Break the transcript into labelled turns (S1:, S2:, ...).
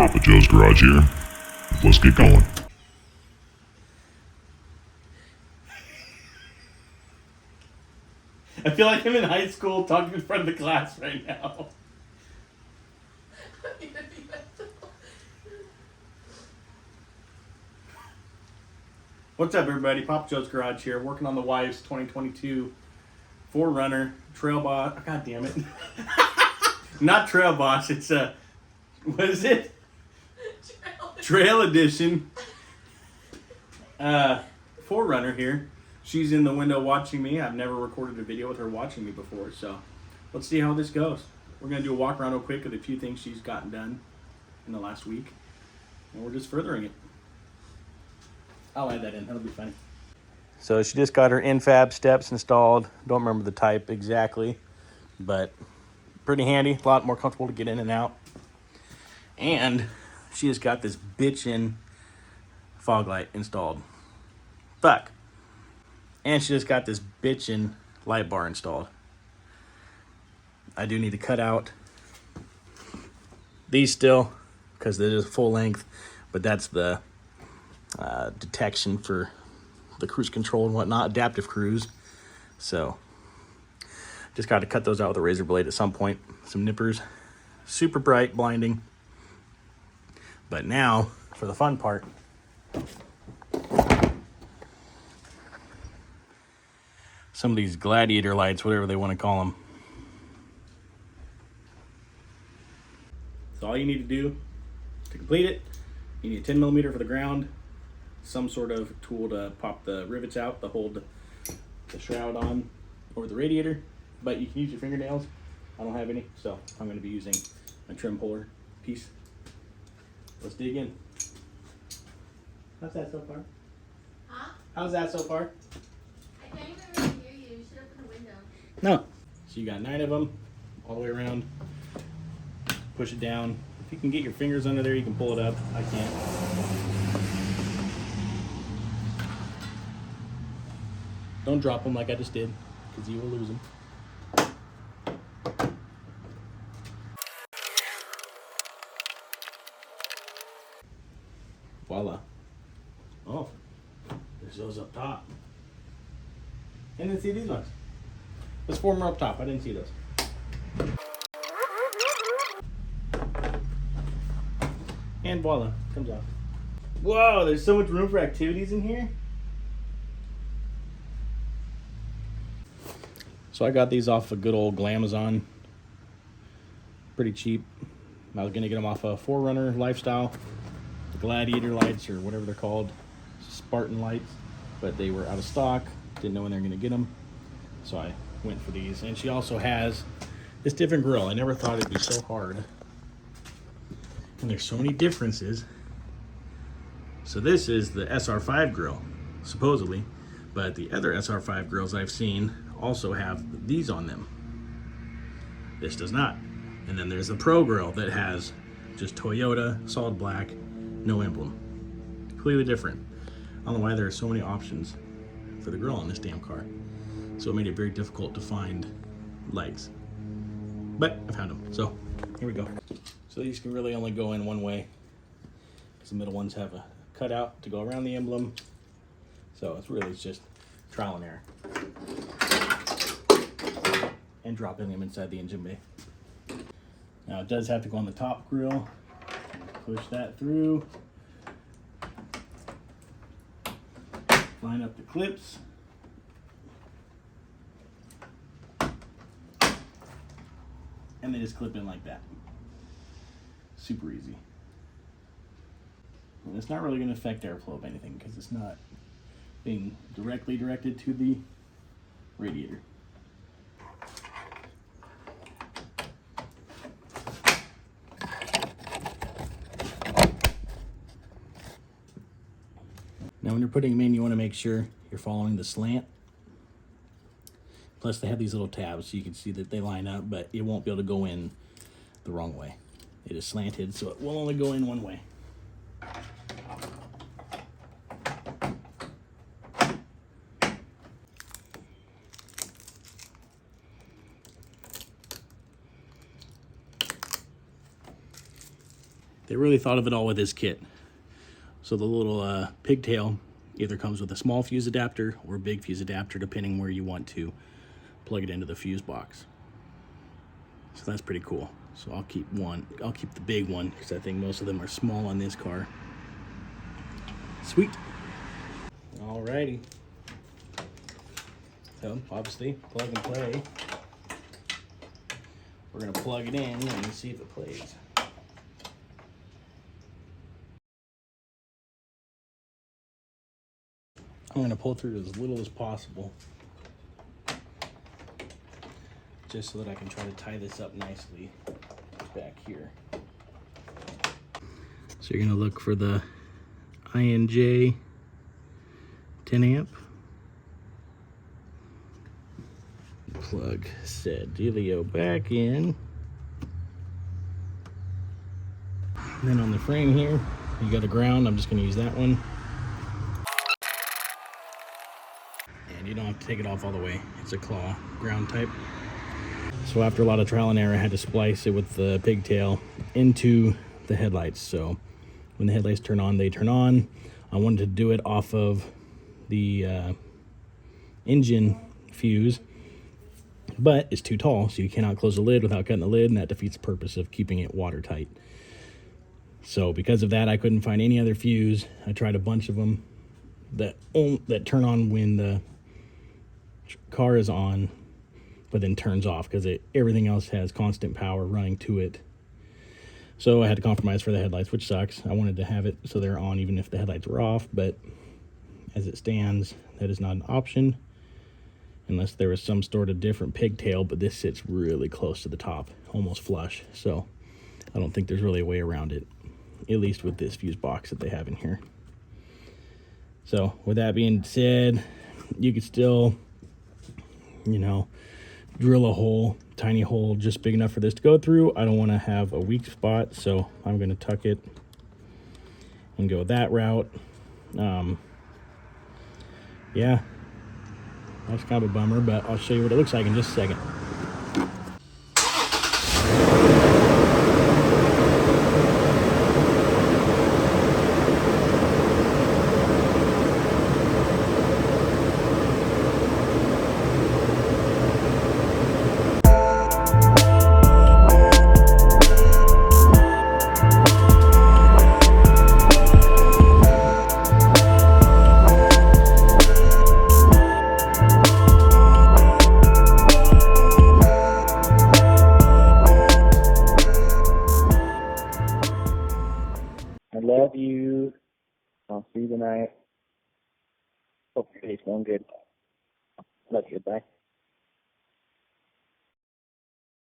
S1: Papa Joe's Garage here. Let's get going.
S2: I feel like I'm in high school talking in front of the class right now. What's up, everybody? Papa Joe's Garage here, working on the wife's 2022 4Runner Trail Boss. Oh, God damn it. Not Trail Boss, it's what is it? Trail Edition. 4Runner here. She's in the window watching me. I've never recorded a video with her watching me before, so let's see how this goes. We're going to do a walk around real quick of a few things she's gotten done in the last week, and we're just furthering it. I'll add that in. That'll be funny. So she just got her infab steps installed. Don't remember the type exactly, but pretty handy. A lot more comfortable to get in and out. And she just got this bitchin' fog light installed. Fuck. And she just got this bitchin' light bar installed. I do need to cut out these still because they're just full length, but that's the detection for the cruise control and whatnot, adaptive cruise. So just got to cut those out with a razor blade at some point. Some nippers, super bright, blinding. But now for the fun part. Some of these gladiator lights, whatever they want to call them. So all you need to do to complete it, you need a 10 millimeter for the ground, some sort of tool to pop the rivets out to hold the shroud on over the radiator, but you can use your fingernails. I don't have any, so I'm going to be using a trim puller piece. Let's dig in. How's that so far?
S3: Huh?
S2: How's that so far?
S3: I can't even really hear you. You should open the window.
S2: No. So you got 9 of them all the way around. Push it down. If you can get your fingers under there, you can pull it up. I can't. Don't drop them like I just did, because you will lose them. Voila. Oh, there's those up top. I didn't see these ones. There's 4 more up top. I didn't see those. And voila, comes off. Whoa, there's so much room for activities in here. So I got these off a good old Glamazon. Pretty cheap. I was gonna get them off a 4Runner Lifestyle, the Gladiator lights or whatever they're called, Spartan lights, but they were out of stock. Didn't know when they were gonna get them, so I went for these. And she also has this different grill. I never thought it'd be so hard. And there's so many differences. So this is the SR5 grill, supposedly, but the other SR5 grills I've seen also have these on them. This does not. And then there's the Pro grill that has just Toyota, solid black, no emblem. Completely different. I don't know why there are so many options for the grill on this damn car. So it made it very difficult to find legs. But I found them, so here we go. So these can really only go in one way, because the middle ones have a cutout to go around the emblem. So it's just trial and error. And dropping them inside the engine bay. Now it does have to go on the top grill. Push that through. Line up the clips. And they just clip in like that. Super easy. And it's not really going to affect airflow of anything because it's not being directly directed to the radiator. Now when you're putting them in, you want to make sure you're following the slant. Plus they have these little tabs so you can see that they line up, but it won't be able to go in the wrong way. It is slanted, so it will only go in one way. They really thought of it all with this kit. So the little pigtail either comes with a small fuse adapter or a big fuse adapter, depending where you want to plug it into the fuse box. So that's pretty cool. So I'll keep the big one because I think most of them are small on this car. Sweet. Alrighty. So obviously plug and play. We're gonna plug it in and see if it plays. I'm gonna pull through as little as possible, just so that I can try to tie this up nicely back here. So you're gonna look for the INJ 10 amp. Plug said dealio back in. And then on the frame here, you got a ground. I'm just gonna use that one. And you don't have to take it off all the way. It's a claw ground type. So after a lot of trial and error, I had to splice it with the pigtail into the headlights. So when the headlights turn on, they turn on. I wanted to do it off of the engine fuse, but it's too tall, so you cannot close the lid without cutting the lid, and that defeats the purpose of keeping it watertight. So because of that, I couldn't find any other fuse. I tried a bunch of them that turn on when the car is on, but then turns off because everything else has constant power running to it. So I had to compromise for the headlights, which sucks. I wanted to have it so they're on even if the headlights were off, but as it stands, that is not an option unless there was some sort of different pigtail, but this sits really close to the top, almost flush. So I don't think there's really a way around it, at least with this fuse box that they have in here. So with that being said, you could still, drill a hole, tiny hole, just big enough for this to go through. I don't want to have a weak spot, so I'm going to tuck it and go that route. Yeah, that's kind of a bummer, but I'll show you what it looks like in just a second.
S4: I love you. I'll see you tonight. Hope your day's going good. Love you. Bye.